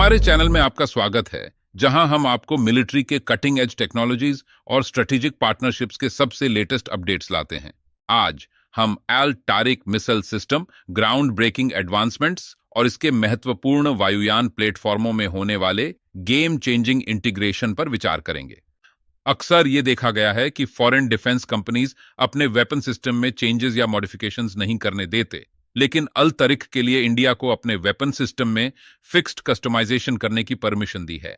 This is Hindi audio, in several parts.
हमारे चैनल में आपका स्वागत है, जहां हम आपको मिलिट्री के कटिंग एज टेक्नोलॉजीज और स्ट्रेटेजिक पार्टनरशिप्स के सबसे लेटेस्ट अपडेट्स लाते हैं। आज हम Al Tariq missile system, ground breaking advancements और इसके महत्वपूर्ण वायुयान प्लेटफॉर्मों में होने वाले गेम चेंजिंग इंटीग्रेशन पर विचार करेंगे। अक्सर ये देखा गया है कि फॉरेन डिफेंस कंपनीज अपने वेपन सिस्टम में चेंजेस या मॉडिफिकेशंस नहीं करने देते, लेकिन अल तारिक के लिए इंडिया को अपने वेपन सिस्टम में फिक्स्ड कस्टमाइजेशन करने की परमिशन दी है।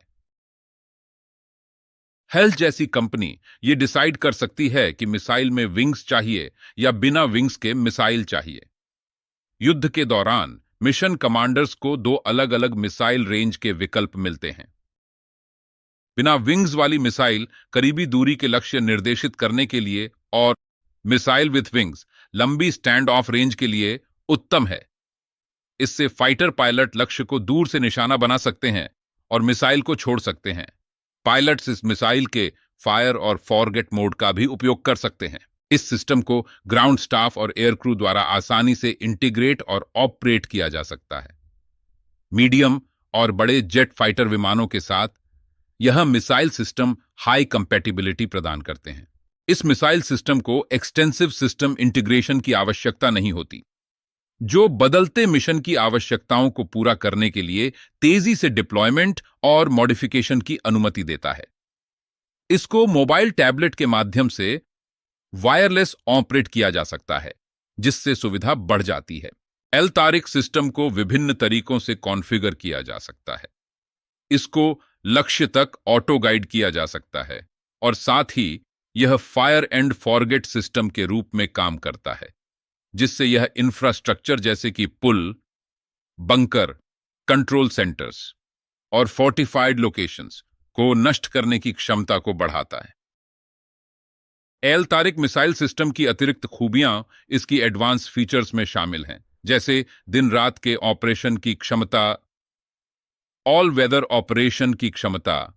हेल्थ जैसी कंपनी ये डिसाइड कर सकती है कि मिसाइल में विंग्स चाहिए या बिना विंग्स के मिसाइल चाहिए। युद्ध के दौरान मिशन कमांडर्स को दो अलग अलग मिसाइल रेंज के विकल्प मिलते हैं। बिना विंग्स वाली मिसाइल करीबी दूरी के लक्ष्य निर्देशित करने के लिए और मिसाइल विथ विंग्स लंबी स्टैंड ऑफ रेंज के लिए उत्तम है। इससे फाइटर पायलट लक्ष्य को दूर से निशाना बना सकते हैं और मिसाइल को छोड़ सकते हैं। पायलट्स इस मिसाइल के फायर और फॉरगेट मोड का भी उपयोग कर सकते हैं। इस सिस्टम को ग्राउंड स्टाफ और एयर क्रू द्वारा आसानी से इंटीग्रेट और ऑपरेट किया जा सकता है। मीडियम और बड़े जेट फाइटर विमानों के साथ यह मिसाइल सिस्टम हाई कंपैटिबिलिटी प्रदान करते हैं। इस मिसाइल सिस्टम को एक्सटेंसिव सिस्टम इंटीग्रेशन की आवश्यकता नहीं होती, जो बदलते मिशन की आवश्यकताओं को पूरा करने के लिए तेजी से डिप्लॉयमेंट और मॉडिफिकेशन की अनुमति देता है। इसको मोबाइल टैबलेट के माध्यम से वायरलेस ऑपरेट किया जा सकता है, जिससे सुविधा बढ़ जाती है। एल तारिक सिस्टम को विभिन्न तरीकों से कॉन्फ़िगर किया जा सकता है। इसको लक्ष्य तक ऑटो गाइड किया जा सकता है और साथ ही यह फायर एंड फॉरगेट सिस्टम के रूप में काम करता है, जिससे यह इंफ्रास्ट्रक्चर जैसे कि पुल, बंकर, कंट्रोल सेंटर्स और फोर्टिफाइड लोकेशंस को नष्ट करने की क्षमता को बढ़ाता है। एल तारिक मिसाइल सिस्टम की अतिरिक्त खूबियां इसकी एडवांस फीचर्स में शामिल हैं, जैसे दिन रात के ऑपरेशन की क्षमता, ऑल वेदर ऑपरेशन की क्षमता,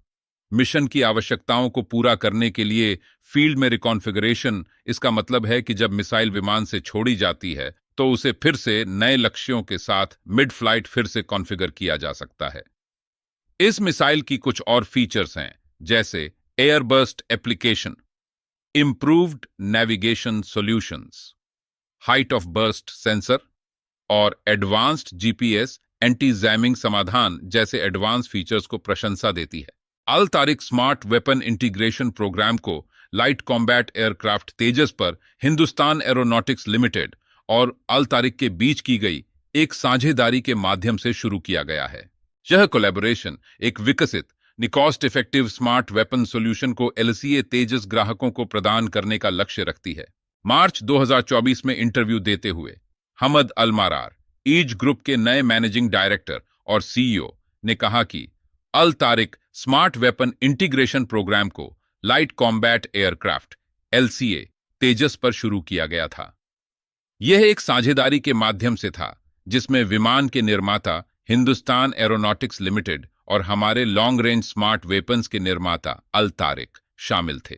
मिशन की आवश्यकताओं को पूरा करने के लिए फील्ड में रिकॉन्फ़िगरेशन। इसका मतलब है कि जब मिसाइल विमान से छोड़ी जाती है तो उसे फिर से नए लक्ष्यों के साथ मिड फ्लाइट फिर से कॉन्फ़िगर किया जा सकता है। इस मिसाइल की कुछ और फीचर्स हैं, जैसे airburst application, improved navigation solutions, height of burst sensor और एडवांस्ड जीपीएस एंटी जैमिंग समाधान जैसे एडवांस फीचर्स को प्रशंसा देती है। Al Tariq smart weapon integration program को लाइट कॉम्बैट एयरक्राफ्ट तेजस पर हिंदुस्तान एरोनॉटिक्स लिमिटेड और अल तारिक के बीच की गई एक साझेदारी के माध्यम से शुरू किया गया है। यह कोलैबोरेशन एक विकसित, cost effective smart weapon solution को एलसीए तेजस ग्राहकों को प्रदान करने का लक्ष्य रखती है। मार्च 2024 में इंटरव्यू देते हुए हमद अलमारार, ईज ग्रुप के नए मैनेजिंग डायरेक्टर और सीईओ, ने कहा कि Al Tariq smart weapon integration program को light combat aircraft LCA Tejas पर शुरू किया गया था। यह एक साझेदारी के माध्यम से था, जिसमें विमान के निर्माता हिंदुस्तान एरोनॉटिक्स लिमिटेड और हमारे लॉन्ग रेंज स्मार्ट वेपन्स के निर्माता अल तारिक शामिल थे।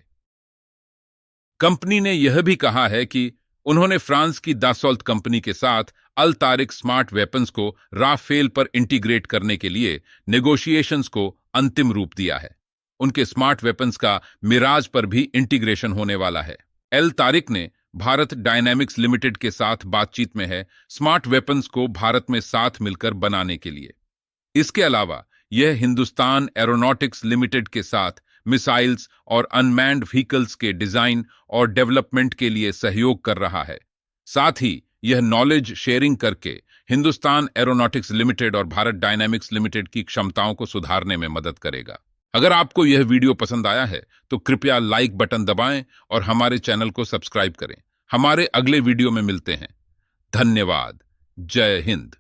कंपनी ने यह भी कहा है कि उन्होंने फ्रांस की दासॉल्ट कंपनी के साथ अल तारिक स्मार्ट वेपन्स को राफेल पर इंटीग्रेट करने के लिए नेगोशिएशंस को अंतिम रूप दिया है। उनके स्मार्ट वेपन्स का मिराज पर भी इंटीग्रेशन होने वाला है। एल तारिक ने भारत डायनामिक्स लिमिटेड के साथ बातचीत में है स्मार्ट वेपन्स को भारत में साथ मिलकर बनाने के लिए। इसके अलावा यह हिंदुस्तान एरोनॉटिक्स लिमिटेड के साथ मिसाइल्स और अनमैन्ड व्हीकल्स के डिजाइन और डेवलपमेंट के लिए सहयोग कर रहा है। साथ ही यह नॉलेज शेयरिंग करके हिंदुस्तान एरोनॉटिक्स लिमिटेड और भारत डायनामिक्स लिमिटेड की क्षमताओं को सुधारने में मदद करेगा। अगर आपको यह वीडियो पसंद आया है तो कृपया लाइक बटन दबाएं और हमारे चैनल को सब्सक्राइब करें। हमारे अगले वीडियो में मिलते हैं। धन्यवाद। जय हिंद।